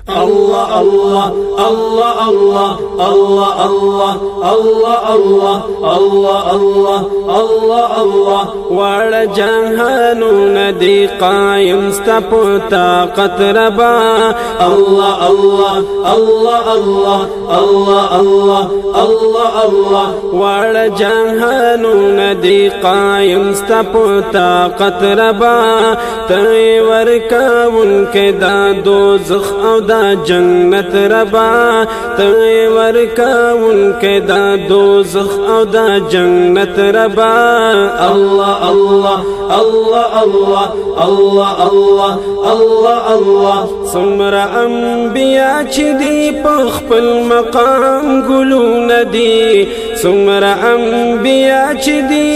Allah Allah Allah Allah Allah Allah Allah Allah Allah Allah Allah Allah واړه جهانونه دی قائم ستا په طاقت ربا الله الله الله الله الله الله الله الله واړه جهانونه دی قائم ستا په طاقت ربا ته ورکوونکې دا دوزخ او دا جنت ربا ته ورکوونکې دا دوزخ او دا جنت ربا الله الله الله الله الله الله الله الله څومره انبیا چې دی په خپل مقام ګلونه دي څومره انبیا چې دی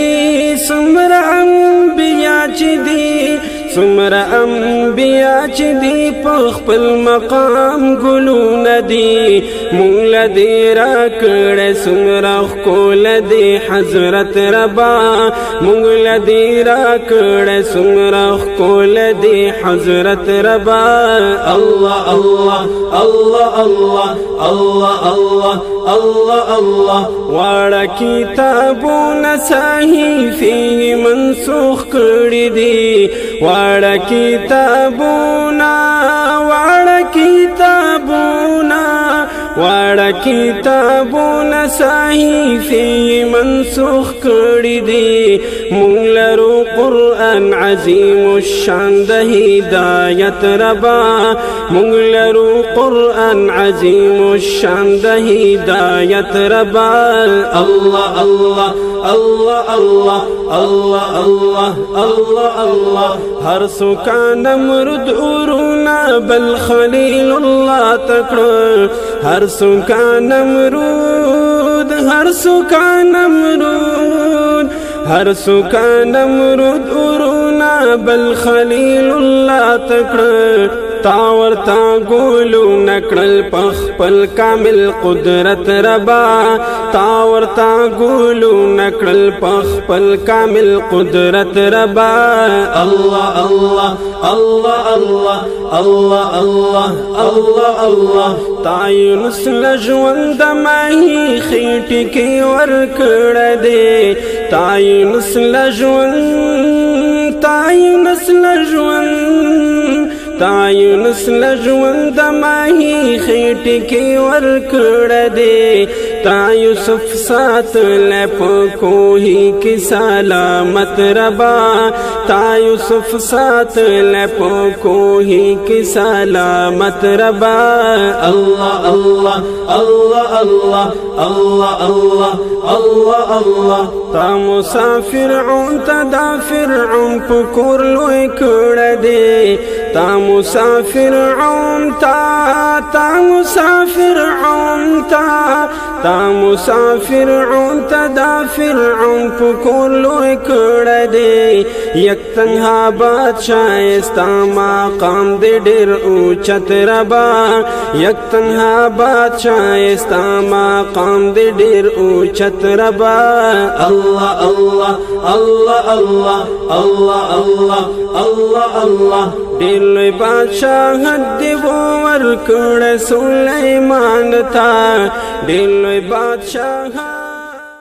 څومره انبیا چې دی څومره انبیا چې دی په خپل مقام ګلونه دي مونږ له دې راکړې څومره ښکلی دی حضرت ربا مونږ له دې راکړې څومره ښکلی دی حضرت ربا الله الله الله الله الله الله الله الله واړه کتابونه صحیفې منسوخ کړي دي واړه کتابونه واړه کتابونه صحیفې منسوخ کړي دي مونږ لرو قرآن عظیم الشان د هدایت ربا مونږ لرو قرآن عظیم الشان د هدایت ربا الله الله الله الله الله الله الله الله هر سوکا نمرد اورونا بل خلیل الله تکړه هر سوکا نمرود هر سوکا نمرود هر سوکا نمرود اورونا بل خلیل الله تکړه تاور تا ګولو نکړل پخپل کامل قدرت ربا تاور تا ګولو نکړل پخپل کامل قدرت ربا الله الله الله الله الله الله الله الله تعین سلجوند ماهی خېټې کې ورکړه دې تعین سلجوند تعین سلجوند تعین سلجوند ماهی خېټې کې ورکړه دې تا یوسف ساتل په کوهي کې سلامت ربا تا یوسف ساتل په کوهي کې سلامت ربا الله الله الله الله الله الله الله الله تا مسافر عون تا دا فرعون په کور لوی کړه دې تا مسافر عون تا مسافر عون تا مسافر عون تا دا فرعون په کور لوی کړه دې یک تنها بادشاہ استا مقام دې ډېر اوچت ربا یک تنها بادشاہ استا مقام دې ډېر اوچت ربا الله الله الله الله الله الله الله الله ډېر لوی بادشاہ دې ورکړه سلیمان تا ډېر لوی بادشاہ